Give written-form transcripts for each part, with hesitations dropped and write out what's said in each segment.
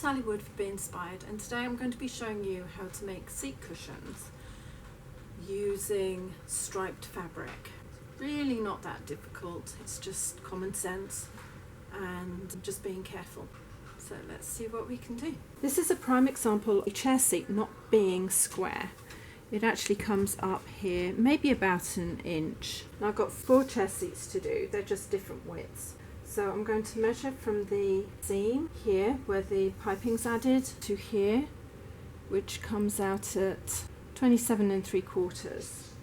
Sally Wood for Be Inspired, and today I'm going to be showing you how to make seat cushions using striped fabric. Really not that difficult, it's just common sense and just being careful. So let's see what we can do. This is a prime example of a chair seat not being square. It actually comes up here, maybe about an inch. Now I've got 4 chair seats to do, they're just different widths. So I'm going to measure from the seam here, where the piping's added, to here, which comes out at 27 3/4.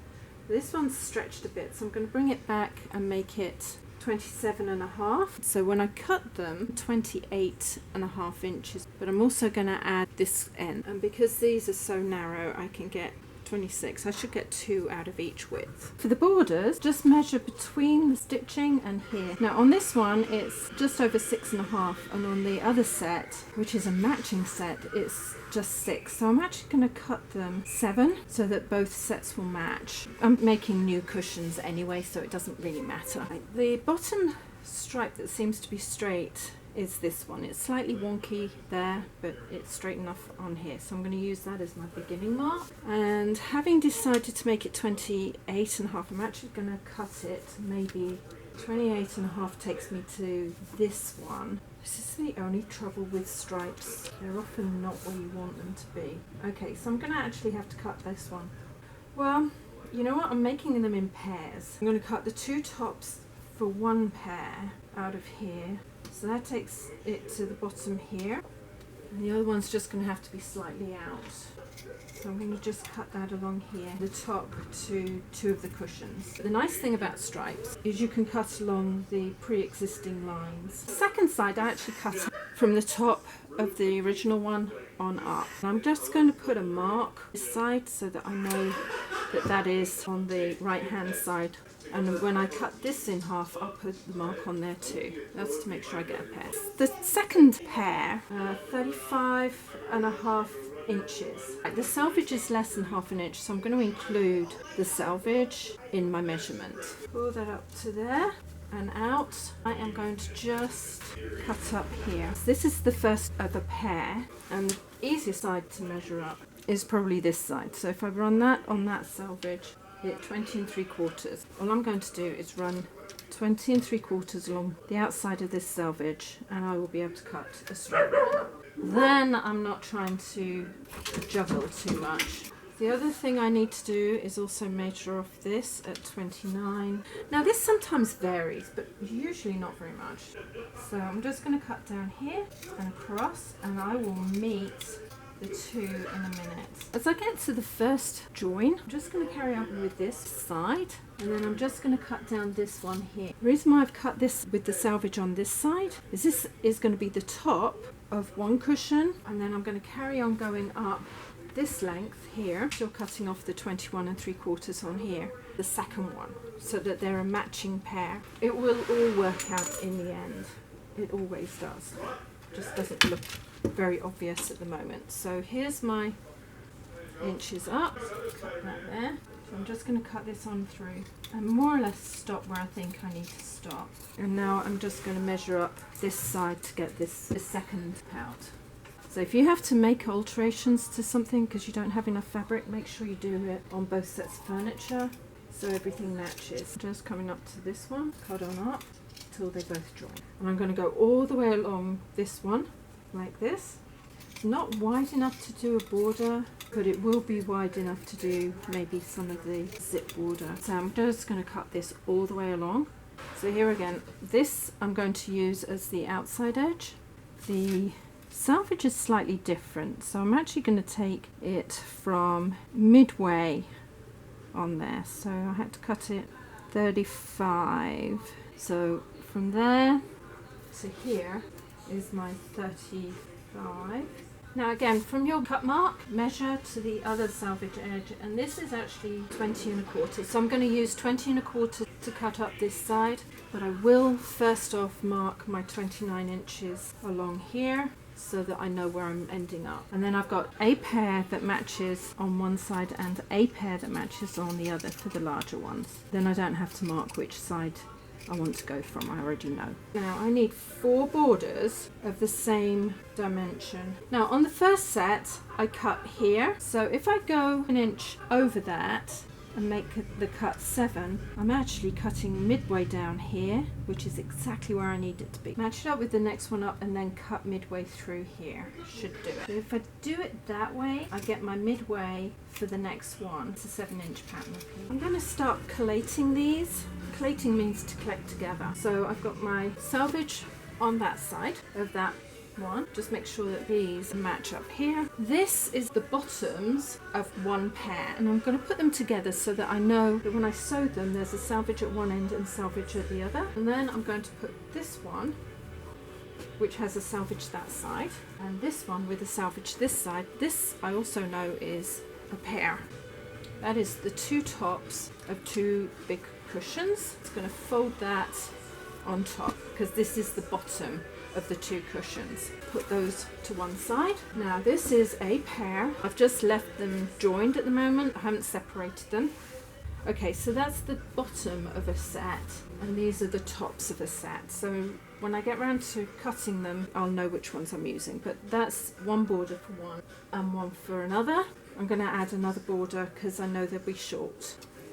This one's stretched a bit, so I'm going to bring it back and make it 27.5. So when I cut them, 28.5 inches, but I'm also going to add this end. And because these are so narrow, I can get 26. I should get 2 out of each width. For the borders, just measure between the stitching and here. Now on this one, it's just over 6.5, and on the other set, which is a matching set, it's just 6. So I'm actually going to cut them 7 so that both sets will match. I'm making new cushions anyway, so it doesn't really matter. The bottom stripe that seems to be straight is this one. It's slightly wonky there, but it's straight enough on here, so I'm going to use that as my beginning mark. And having decided to make it 28.5, I'm actually going to cut it. Maybe 28.5 takes me to this one. This is the only trouble with stripes, they're often not where you want them to be. Okay, so I'm going to actually have to cut this one. Well, you know what, I'm making them in pairs. I'm going to cut the 2 tops for one pair out of here. So that takes it to the bottom here, and the other one's just going to have to be slightly out. So I'm going to just cut that along here, the top to 2 of the cushions. The nice thing about stripes is you can cut along the pre-existing lines. The second side I actually cut from the top of the original one on up. And I'm just going to put a mark this side so that I know that that is on the right hand side. And when I cut this in half, I'll put the mark on there too. That's to make sure I get a pair. The second pair, 35.5 inches. The selvage is less than half an inch, so I'm going to include the selvage in my measurement. Pull that up to there and out. I am going to just cut up here. So this is the first of a pair, and the easiest side to measure up is probably this side. So if I run that on that selvage, hit 20 3/4. All I'm going to do is run 20 3/4 along the outside of this selvage, and I will be able to cut a straight line. Then I'm not trying to juggle too much. The other thing I need to do is also measure off this at 29. Now this sometimes varies, but usually not very much. So I'm just going to cut down here and across, and I will meet the 2 in a minute. As I get to the first join, I'm just going to carry on with this side, and then I'm just going to cut down this one here. The reason why I've cut this with the selvage on this side is this is going to be the top of one cushion, and then I'm going to carry on going up this length here, still cutting off the 21 3/4 on here, the second one, so that they're a matching pair. It will all work out in the end. It always does. Just doesn't look very obvious at the moment. So here's my inches up, cut that there. So I'm just going to cut this on through and more or less stop where I think I need to stop. And now I'm just going to measure up this side to get this second out. So if you have to make alterations to something because you don't have enough fabric, make sure you do it on both sets of furniture so everything matches. Just coming up to this one, cut on up till they both join. And I'm going to go all the way along this one like this. Not wide enough to do a border, but it will be wide enough to do maybe some of the zip border. So I'm just going to cut this all the way along. So here again, this I'm going to use as the outside edge. The selvage is slightly different, so I'm actually going to take it from midway on there. So I had to cut it 35. So from there to here is my 35. Now again, from your cut mark, measure to the other selvage edge, and this is actually 20 1/4. So I'm going to use 20 1/4 to cut up this side, but I will first off mark my 29 inches along here so that I know where I'm ending up. And then I've got a pair that matches on one side and a pair that matches on the other for the larger ones. Then I don't have to mark which side I want to go from, I already know. Now I need 4 borders of the same dimension. Now on the first set I cut here, so if I go an inch over that and make the cut 7, I'm actually cutting midway down here, which is exactly where I need it to be. Match it up with the next one up and then cut midway through here. Should do it. So if I do it that way, I get my midway for the next one. It's a 7-inch pattern. I'm going to start collating these. Collating means to collect together. So I've got my selvage on that side of that one. Just make sure that these match up here. This is the bottoms of one pair, and I'm going to put them together so that I know that when I sew them there's a selvage at one end and selvage at the other. And then I'm going to put this one, which has a selvage that side, and this one with a selvage this side. This I also know is a pair. That is the 2 tops of 2 big cushions. It's going to fold that on top because this is the bottom of the 2 cushions. Put those to one side. Now this is a pair. I've just left them joined at the moment. I haven't separated them. Okay, so that's the bottom of a set and these are the tops of a set. So when I get round to cutting them, I'll know which ones I'm using, but that's one border for one and one for another. I'm going to add another border because I know they'll be short.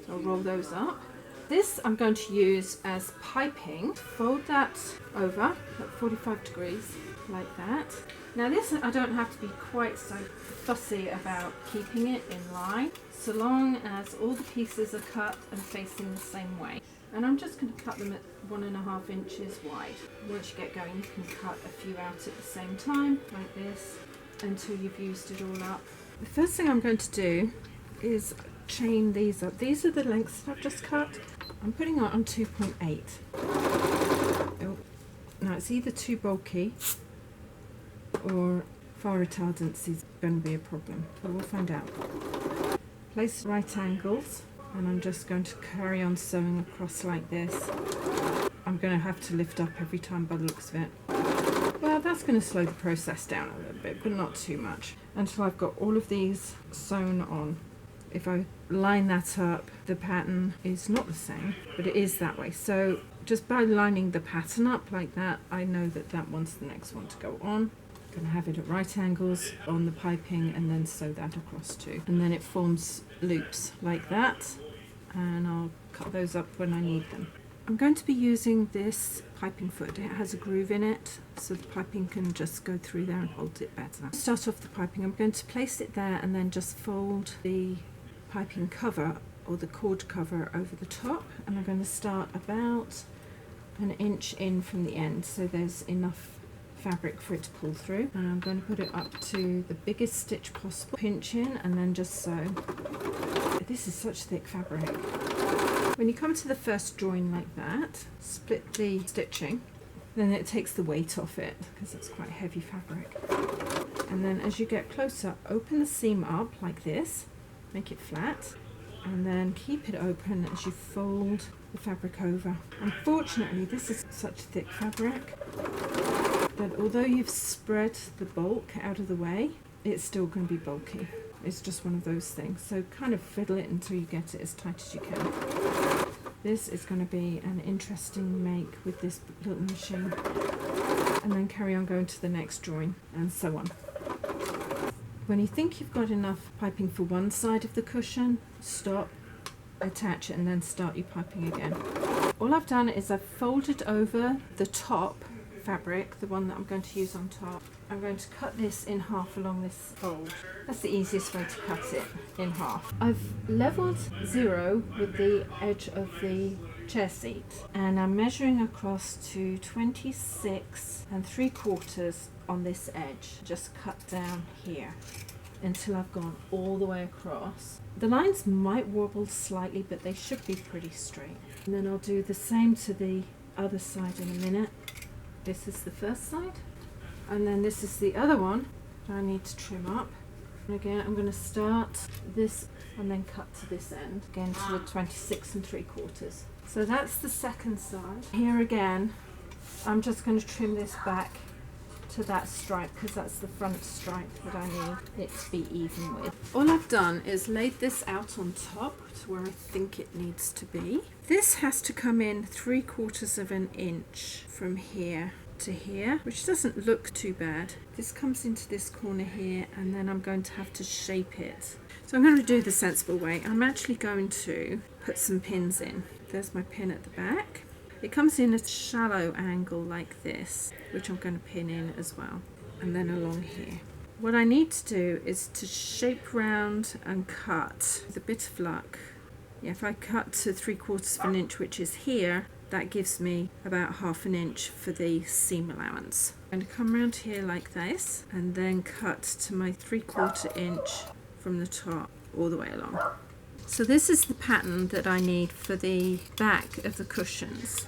So I'll roll those up. This I'm going to use as piping. Fold that over at 45 degrees like that. Now this I don't have to be quite so fussy about keeping it in line, so long as all the pieces are cut and facing the same way. And I'm just going to cut them at 1.5 inches wide. Once you get going you can cut a few out at the same time like this until you've used it all up. The first thing I'm going to do is chain these up. These are the lengths that I've just cut. I'm putting it on 2.8. Oh, now it's either too bulky or fire retardance is going to be a problem, but we'll find out. Place right angles, and I'm just going to carry on sewing across like this. I'm going to have to lift up every time by the looks of it. Well, that's going to slow the process down a little bit, but not too much, until I've got all of these sewn on. If I line that up, the pattern is not the same, but it is that way. So just by lining the pattern up like that, I know that that one's the next one to go on. I'm going to have it at right angles on the piping and then sew that across too. And then it forms loops like that, and I'll cut those up when I need them. I'm going to be using this piping foot. It has a groove in it, so the piping can just go through there and hold it better. To start off the piping, I'm going to place it there and then just fold the piping cover or the cord cover over the top, and I'm going to start about an inch in from the end so there's enough fabric for it to pull through, and I'm going to put it up to the biggest stitch possible, pinch in and then just sew. This is such thick fabric. When you come to the first join like that, split the stitching, then it takes the weight off it because it's quite heavy fabric, and then as you get closer, open the seam up like this, make it flat, and then keep it open as you fold the fabric over. Unfortunately, this is such thick fabric that although you've spread the bulk out of the way, it's still going to be bulky. It's just one of those things. So kind of fiddle it until you get it as tight as you can. This is going to be an interesting make with this little machine. And then carry on going to the next join and so on. When you think you've got enough piping for one side of the cushion, stop, attach it, and then start your piping again. All I've done is I've folded over the top fabric, the one that I'm going to use on top. I'm going to cut this in half along this fold. That's the easiest way to cut it, in half. I've leveled 0 with the edge of the chair seat, and I'm measuring across to 26 3/4 on this edge. Just cut down here until I've gone all the way across. The lines might wobble slightly, but they should be pretty straight. And then I'll do the same to the other side in a minute. This is the first side, and then this is the other one that I need to trim up. And again, I'm going to start this and then cut to this end, again to the 26 3/4. So that's the second side. Here again, I'm just going to trim this back to that stripe because that's the front stripe that I need it to be even with. All I've done is laid this out on top to where I think it needs to be. This has to come in 3/4 of an inch from here to here, which doesn't look too bad. This comes into this corner here, and then I'm going to have to shape it. So I'm going to do the sensible way. I'm actually going to put some pins in. There's my pin at the back. It comes in a shallow angle like this, which I'm going to pin in as well, and then along here. What I need to do is to shape round and cut with a bit of luck. Yeah, if I cut to 3/4 of an inch, which is here, that gives me about 1/2 an inch for the seam allowance. I'm going to come around here like this and then cut to my 3/4 inch from the top all the way along. So this is the pattern that I need for the back of the cushions,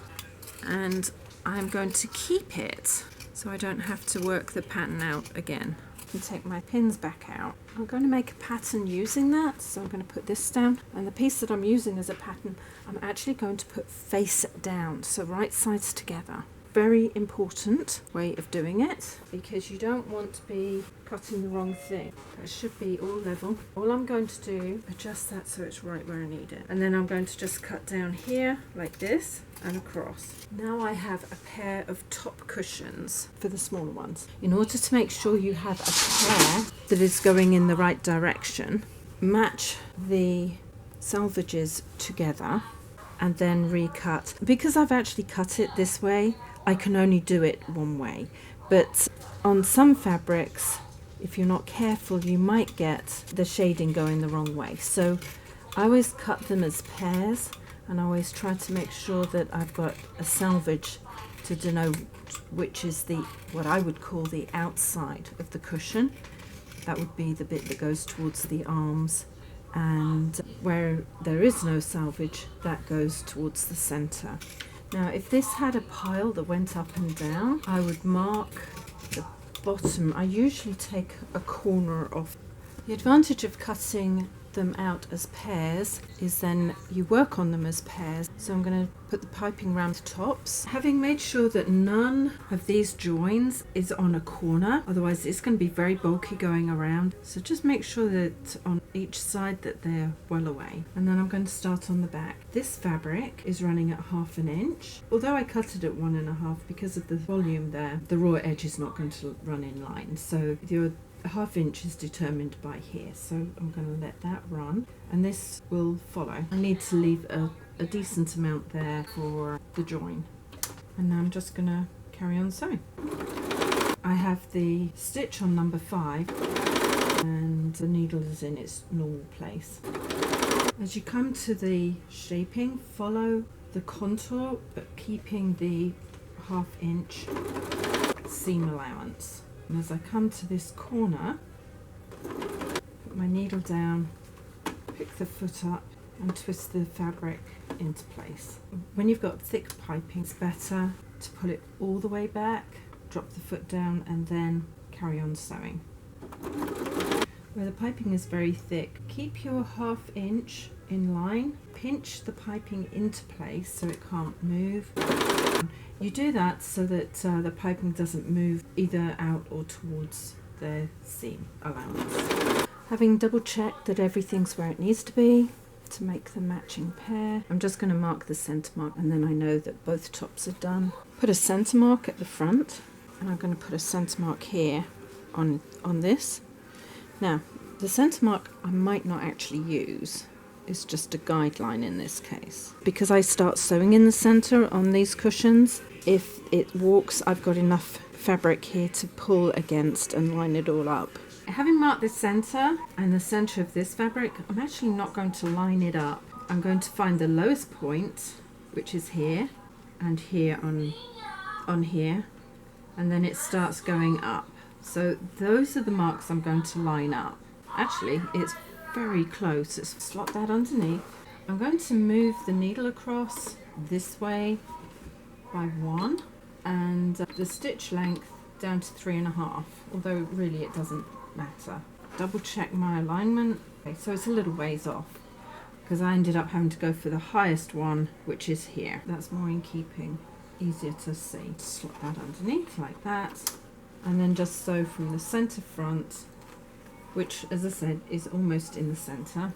and I'm going to keep it so I don't have to work the pattern out again. I can take my pins back out. I'm going to make a pattern using that, so I'm going to put this down, and the piece that I'm using as a pattern I'm actually going to put face down, so right sides together. Very important way of doing it, because you don't want to be cutting the wrong thing. It should be all level. All I'm going to do, adjust that so it's right where I need it, and then I'm going to just cut down here like this and across. Now I have a pair of top cushions for the smaller ones. In order to make sure you have a pair that is going in the right direction, match the selvages together and then recut. Because I've actually cut it this way, I can only do it one way, but on some fabrics, if you're not careful, you might get the shading going the wrong way. So I always cut them as pairs, and I always try to make sure that I've got a selvage to denote which is the, what I would call the outside of the cushion. That would be the bit that goes towards the arms, and where there is no selvage, that goes towards the center. Now, if this had a pile that went up and down, I would mark the bottom. I usually take a corner off. The advantage of cutting them out as pairs is then you work on them as pairs. So I'm going to put the piping around the tops, having made sure that none of these joins is on a corner, otherwise it's going to be very bulky going around. So just make sure that on each side that they're well away. And then I'm going to start on the back. This fabric is running at 1/2 an inch, although I cut it at 1.5 because of the volume there. The raw edge is not going to run in line, so your 1/2 inch is determined by here, so I'm going to let that run, and this will follow. I need to leave a decent amount there for the join, and now I'm just going to carry on sewing. I have the stitch on number 5 and the needle is in its normal place. As you come to the shaping, follow the contour but keeping the 1/2 inch seam allowance. And as I come to this corner, put my needle down, pick the foot up and twist the fabric into place. When you've got thick piping, it's better to pull it all the way back, drop the foot down and then carry on sewing. Where the piping is very thick, keep your 1/2 inch in line, pinch the piping into place so it can't move. You do that so that the piping doesn't move either out or towards the seam allowance. Having double checked that everything's where it needs to be to make the matching pair, I'm just going to mark the centre mark, and then I know that both tops are done. Put a centre mark at the front, and I'm going to put a centre mark here on this. Now, the centre mark I might not actually use. It's just a guideline in this case. Because I start sewing in the centre on these cushions, if it walks, I've got enough fabric here to pull against and line it all up. Having marked the centre and the centre of this fabric, I'm actually not going to line it up. I'm going to find the lowest point, which is here, and here on here, and then it starts going up. So those are the marks I'm going to line up. Actually, it's very close. Let's slot that underneath. I'm going to move the needle across this way by 1 and the stitch length down to 3.5, although really it doesn't matter. Double check my alignment. Okay, so it's a little ways off because I ended up having to go for the highest one, which is here. That's more in keeping, easier to see. Slot that underneath like that, and then just sew from the center front, which as I said is almost in the center,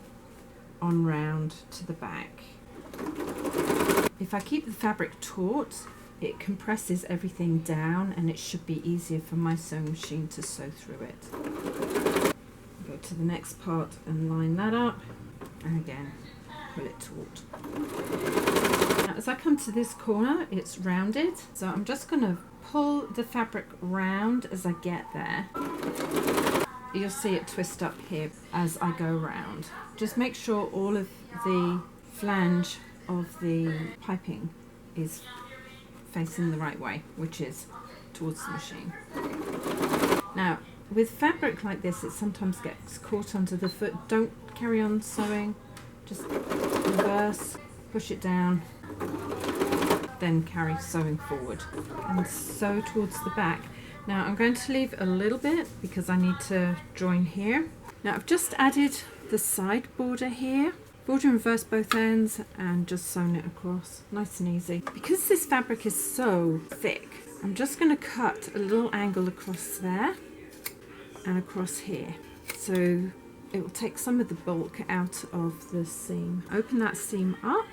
on round to the back. If I keep the fabric taut, it compresses everything down and it should be easier for my sewing machine to sew through it. Go to the next part and line that up, and again pull it taut. Now as I come to this corner, it's rounded, so I'm just going to pull the fabric round as I get there. You'll see it twist up here as I go round. Just make sure all of the flange of the piping is facing the right way, which is towards the machine. Now with fabric like this, it sometimes gets caught under the foot. Don't carry on sewing, just reverse, push it down, then carry sewing forward and sew towards the back. Now I'm going to leave a little bit because I need to join here. Now I've just added the side border here, border in reverse both ends, and just sewn it across, nice and easy. Because this fabric is so thick, I'm just going to cut a little angle across there and across here, so it will take some of the bulk out of the seam. Open that seam up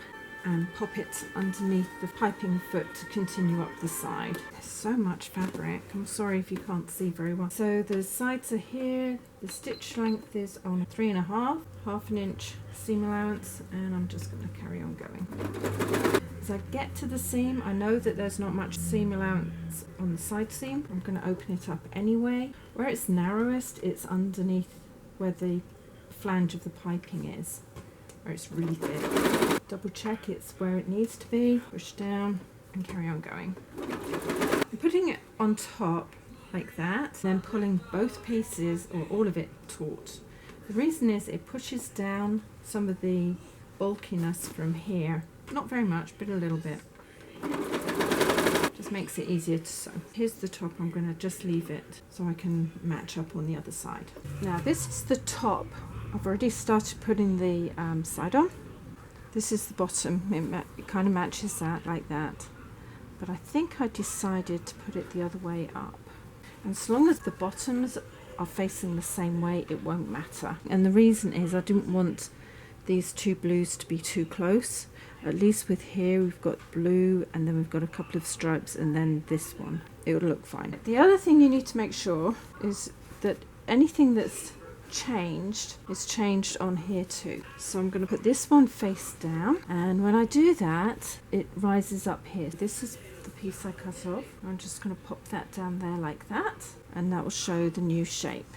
and pop it underneath the piping foot to continue up the side. There's so much fabric, I'm sorry if you can't see very well. So the sides are here, the stitch length is on 3.5, half an inch seam allowance, and I'm just going to carry on going. As I get to the seam, I know that there's not much seam allowance on the side seam. I'm going to open it up anyway. Where it's narrowest, it's underneath where the flange of the piping is, where it's really thick. Double check it's where it needs to be, push down and carry on going. I'm putting it on top like that, then pulling both pieces or all of it taut. The reason is it pushes down some of the bulkiness from here. Not very much, but a little bit. Just makes it easier to sew. Here's the top. I'm going to just leave it so I can match up on the other side. Now this is the top. I've already started putting the side on. This is the bottom. It kind of matches that like that. But I think I decided to put it the other way up. And as long as the bottoms are facing the same way, it won't matter. And the reason is I didn't want these two blues to be too close. At least with here we've got blue, and then we've got a couple of stripes, and then this one. It will look fine. The other thing you need to make sure is that anything that's changed is changed on here too. So I'm going to put this one face down, and when I do that, it rises up here. This is the piece I cut off. I'm just going to pop that down there like that, and that will show the new shape.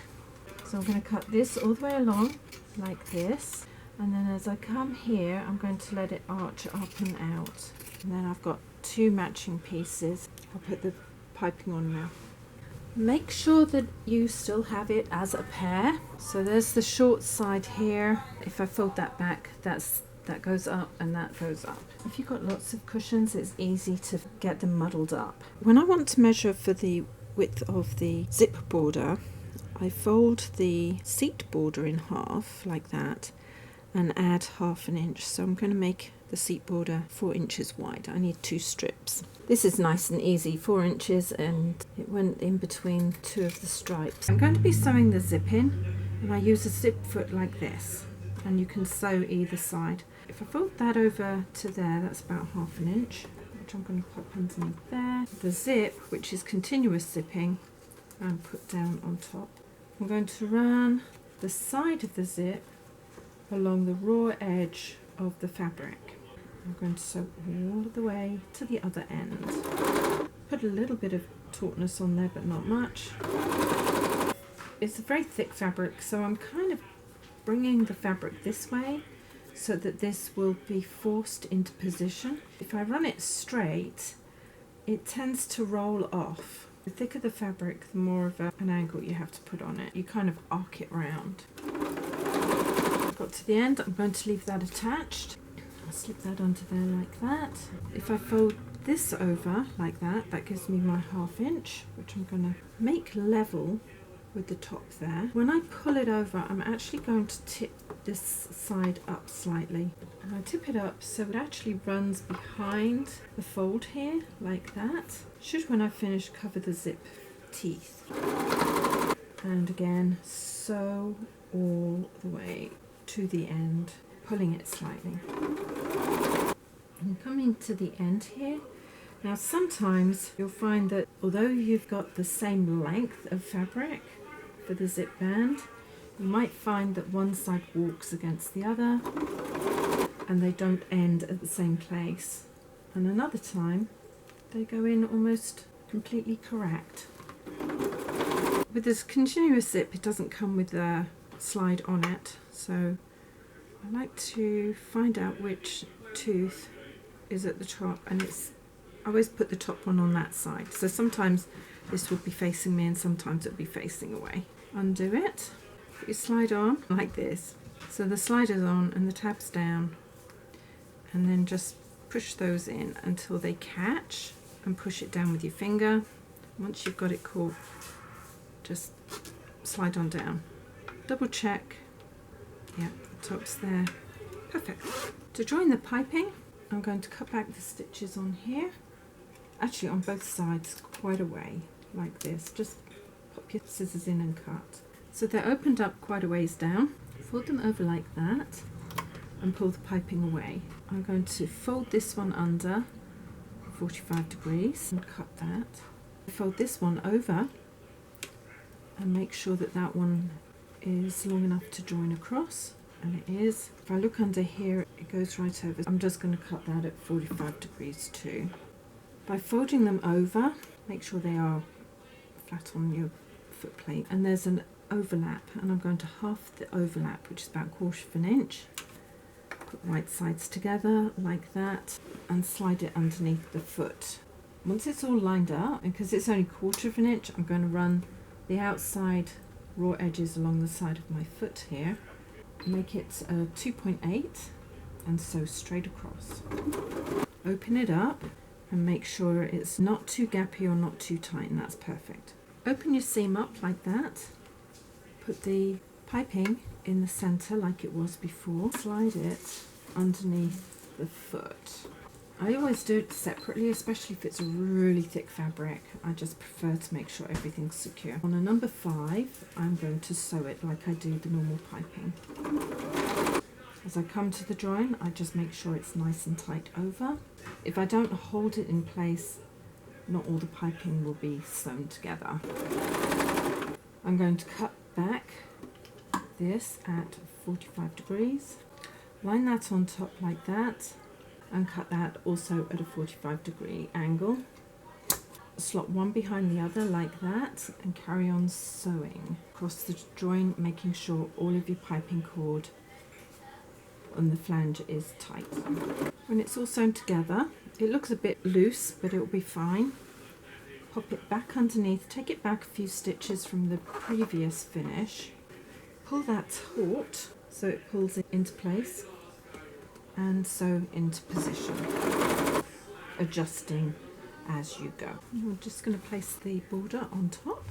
So I'm going to cut this all the way along like this. And then as I come here, I'm going to let it arch up and out. And then I've got two matching pieces. I'll put the piping on now. Make sure that you still have it as a pair. So there's the short side here. If I fold that back, that goes up and that goes up. If you've got lots of cushions, it's easy to get them muddled up. When I want to measure for the width of the zip border, I fold the seat border in half like that, and add half an inch. So I'm going to make the seat border 4 inches wide. I need 2 strips. This is nice and easy, 4 inches, and it went in between 2 of the stripes. I'm going to be sewing the zip in, and I use a zip foot like this, and you can sew either side. If I fold that over to there, that's about half an inch, which I'm going to pop underneath there. The zip, which is continuous zipping, and put down on top. I'm going to run the side of the zip along the raw edge of the fabric. I'm going to sew all the way to the other end. Put a little bit of tautness on there, but not much. It's a very thick fabric, so I'm kind of bringing the fabric this way so that this will be forced into position. If I run it straight, it tends to roll off. The thicker the fabric, the more of an angle you have to put on it. You kind of arc it round. Got to the end, I'm going to leave that attached. I'll slip that onto there like that. If I fold this over like that, that gives me my half inch, which I'm going to make level with the top there. When I pull it over, I'm actually going to tip this side up slightly. And I tip it up so it actually runs behind the fold here like that. Should, when I finish, cover the zip teeth. And again, sew all the way to the end, pulling it slightly. And coming to the end here, now sometimes you'll find that although you've got the same length of fabric for the zip band, you might find that one side walks against the other and they don't end at the same place. And another time they go in almost completely correct. With this continuous zip, it doesn't come with a slide on it, so I like to find out which tooth is at the top, and I always put the top one on that side. So sometimes this will be facing me and sometimes it'll be facing away. Undo it, put your slide on like this. So the slide is on and the tab's down, and then just push those in until they catch and push it down with your finger. Once you've got it caught, just slide on down. Double check. Yeah, the top's there. Perfect. To join the piping, I'm going to cut back the stitches on here. Actually on both sides, quite a way, like this. Just pop your scissors in and cut. So they're opened up quite a ways down. Fold them over like that and pull the piping away. I'm going to fold this one under 45 degrees and cut that. Fold this one over and make sure that that one is long enough to join across, and it is. If I look under here, it goes right over. I'm just going to cut that at 45 degrees too. By folding them over, make sure they are flat on your foot plate, and there's an overlap, and I'm going to half the overlap, which is about 1/4 of an inch. Put right sides together like that and slide it underneath the foot. Once it's all lined up, and because it's only 1/4 of an inch, I'm going to run the outside raw edges along the side of my foot here. Make it 2.8 and sew straight across. Open it up and make sure it's not too gappy or not too tight, and that's perfect. Open your seam up like that. Put the piping in the center like it was before. Slide it underneath the foot. I always do it separately, especially if it's a really thick fabric. I just prefer to make sure everything's secure. On a number 5, I'm going to sew it like I do the normal piping. As I come to the join, I just make sure it's nice and tight over. If I don't hold it in place, not all the piping will be sewn together. I'm going to cut back this at 45 degrees. Line that on top like that, and cut that also at a 45-degree angle. Slot one behind the other like that and carry on sewing across the join, making sure all of your piping cord on the flange is tight. When it's all sewn together, it looks a bit loose, but it will be fine. Pop it back underneath, take it back a few stitches from the previous finish, pull that taut so it pulls it into place, and sew into position, adjusting as you go. I'm just going to place the border on top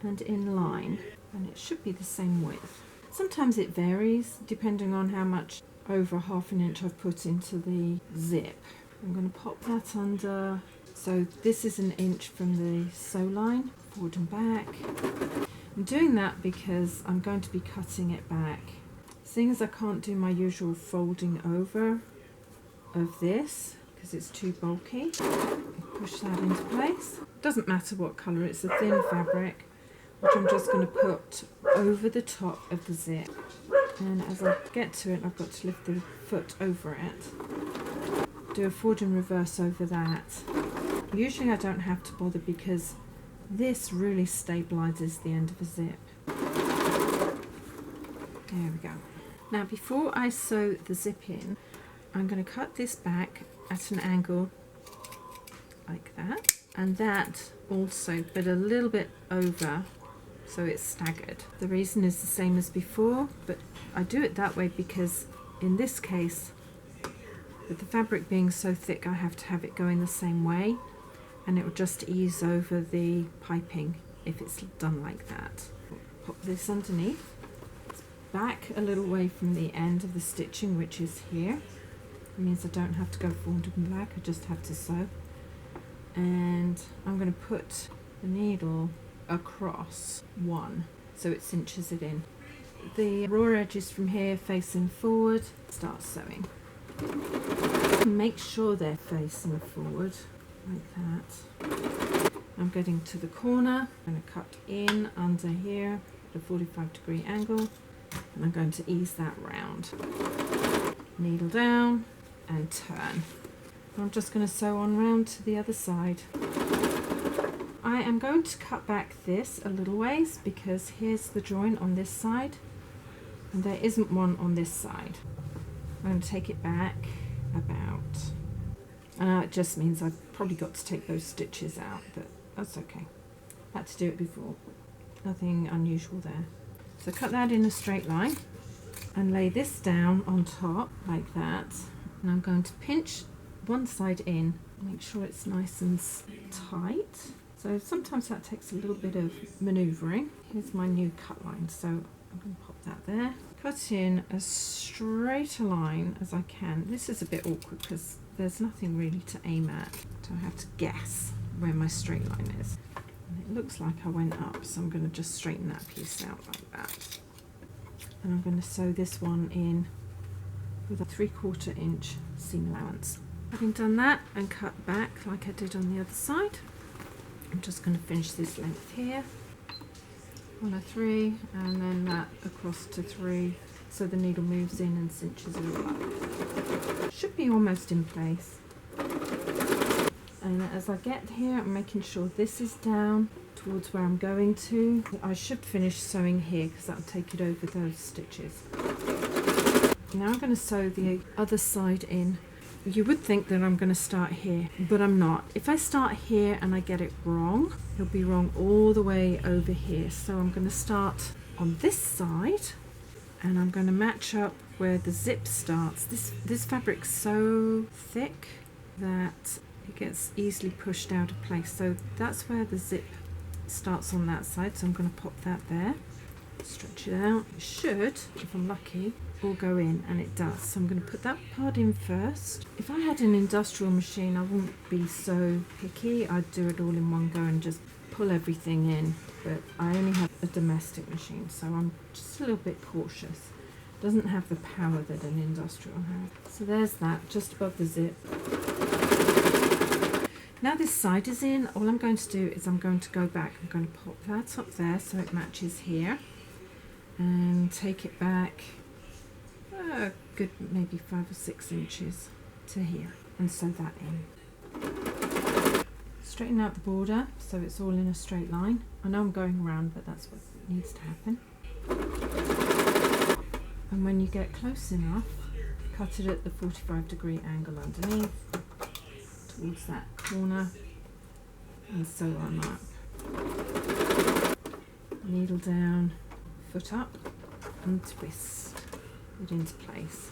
and in line, and it should be the same width. Sometimes it varies depending on how much over 1/2 inch I've put into the zip. I'm going to pop that under, so this is 1 inch from the sew line, forward and back. I'm doing that because I'm going to be cutting it back. Seeing as I can't do my usual folding over of this because it's too bulky, push that into place. Doesn't matter what colour, it's a thin fabric, which I'm just going to put over the top of the zip. And as I get to it, I've got to lift the foot over it. Do a forward and reverse over that. Usually I don't have to bother because this really stabilises the end of a zip. There we go. Now before I sew the zip in, I'm going to cut this back at an angle like that, and that also, but a little bit over, so it's staggered. The reason is the same as before, but I do it that way because in this case, with the fabric being so thick, I have to have it going the same way, and it will just ease over the piping if it's done like that. Pop this underneath. Back a little way from the end of the stitching, which is here. It means I don't have to go forward and back, I just have to sew. And I'm going to put the needle across 1, so it cinches it in. The raw edges from here facing forward, start sewing. Make sure they're facing forward like that. I'm getting to the corner. I'm going to cut in under here at a 45-degree angle, and I'm going to ease that round. Needle down and turn. I'm just going to sew on round to the other side. I am going to cut back this a little ways because here's the join on this side and there isn't one on this side. I'm going to take it back about, it just means I've probably got to take those stitches out, but that's okay. Had to do it before. Nothing unusual there. So cut that in a straight line and lay this down on top like that. And I'm going to pinch one side in, make sure it's nice and tight. So sometimes that takes a little bit of manoeuvring. Here's my new cut line, so I'm going to pop that there. Cut in as straight a line as I can. This is a bit awkward because there's nothing really to aim at, so I have to guess where my straight line is. And it looks like I went up, so I'm going to just straighten that piece out like that. And I'm going to sew this one in with a 3/4 inch seam allowance. Having done that and cut back like I did on the other side, I'm just going to finish this length here. 1 or 3, and then that across to 3, so the needle moves in and cinches it all up. Should be almost in place. And as I get here, I'm making sure this is down towards where I'm going to. I should finish sewing here because that'll take it over those stitches. Now I'm going to sew the other side in. You would think that I'm going to start here, but I'm not. If I start here and I get it wrong, it'll be wrong all the way over here. So I'm going to start on this side and I'm going to match up where the zip starts. This fabric's so thick that it gets easily pushed out of place. So that's where the zip starts on that side. So I'm going to pop that there, stretch it out. It should, if I'm lucky, all go in, and it does. So I'm going to put that part in first. If I had an industrial machine, I wouldn't be so picky. I'd do it all in one go and just pull everything in, but I only have a domestic machine, so I'm just a little bit cautious. It doesn't have the power that an industrial has. So there's that, just above the zip. Now this side is in, all I'm going to do is I'm going to go back. I'm going to pop that up there so it matches here, and take it back a good maybe 5 or 6 inches to here, and sew that in. Straighten out the border so it's all in a straight line. I know I'm going around, but that's what needs to happen. And when you get close enough, cut it at the 45-degree angle underneath towards that corner and sew on up. Needle down, foot up, and twist it into place.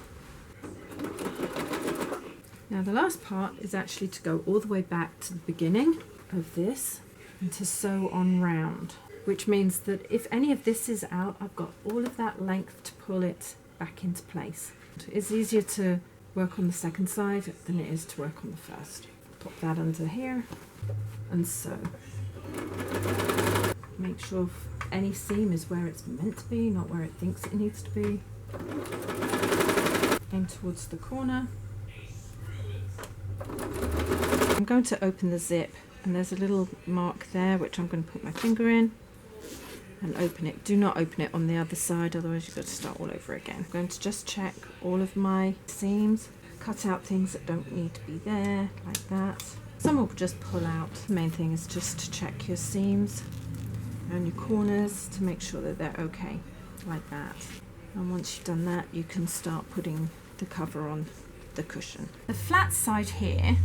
Now the last part is actually to go all the way back to the beginning of this and to sew on round, which means that if any of this is out, I've got all of that length to pull it back into place. It's easier to work on the second side than it is to work on the first. Pop that under here and sew. Make sure any seam is where it's meant to be, not where it thinks it needs to be. Aim towards the corner. I'm going to open the zip, and there's a little mark there which I'm going to put my finger in and open it. Do not open it on the other side, otherwise you've got to start all over again. I'm going to just check all of my seams, cut out things that don't need to be there, like that. Some will just pull out. The main thing is just to check your seams and your corners to make sure that they're okay, like that. And once you've done that, you can start putting the cover on the cushion. The flat side here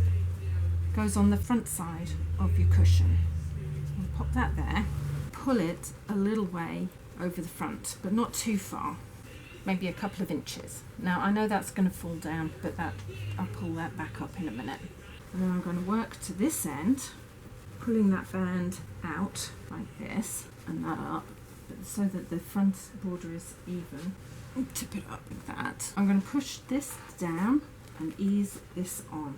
goes on the front side of your cushion. I'll pop that there. Pull it a little way over the front, but not too far, maybe a couple of inches. Now I know that's going to fall down, but I'll pull that back up in a minute. And then I'm going to work to this end, pulling that band out like this and that up, so that the front border is even. Tip it up like that. I'm going to push this down and ease this on.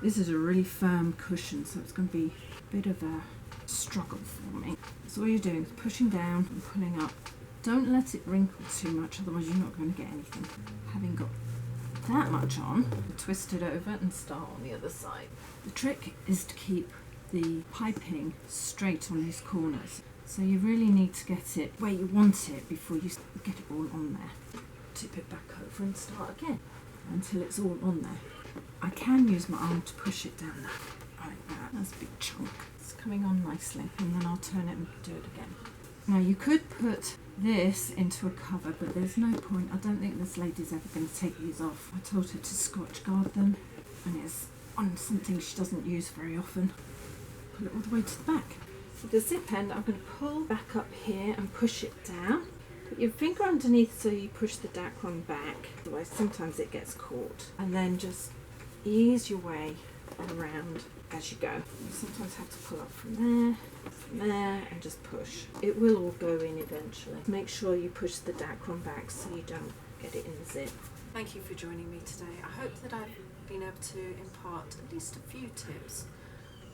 This is a really firm cushion, so it's going to be a bit of a struggle for me. So all you're doing is pushing down and pulling up. Don't let it wrinkle too much, otherwise you're not going to get anything. Having got that much on, twist it over and start on the other side. The trick is to keep the piping straight on these corners. So you really need to get it where you want it before you get it all on there. Tip it back over and start again until it's all on there. I can use my arm to push it down there, like that. That's a big chunk. It's coming on nicely, and then I'll turn it and do it again. Now you could put this into a cover, but there's no point. I don't think this lady's ever going to take these off. I told her to Scotch guard them, and it's on something she doesn't use very often. Pull it all the way to the back. With the zip end, I'm going to pull back up here and push it down. Put your finger underneath so you push the dacron back, otherwise sometimes it gets caught. And then just ease your way around as you go. You sometimes have to pull up from there, and just push. It will all go in eventually. Make sure you push the dacron back so you don't get it in the zip. Thank you for joining me today. I hope that I've been able to impart at least a few tips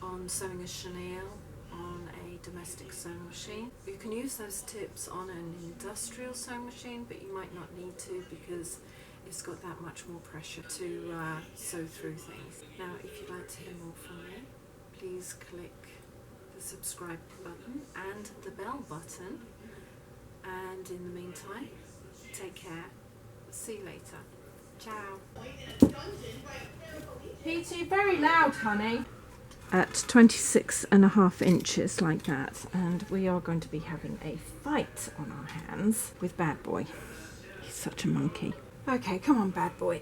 on sewing a chenille on a domestic sewing machine. You can use those tips on an industrial sewing machine, but you might not need to because it's got that much more pressure to sew through things. Now, if you'd like to hear more from me, please click the subscribe button and the bell button. And in the meantime, take care. See you later. Ciao. Petey, very loud, honey. At 26.5 inches like that, and we are going to be having a fight on our hands with Bad Boy. He's such a monkey. Okay, come on, Bad Boy.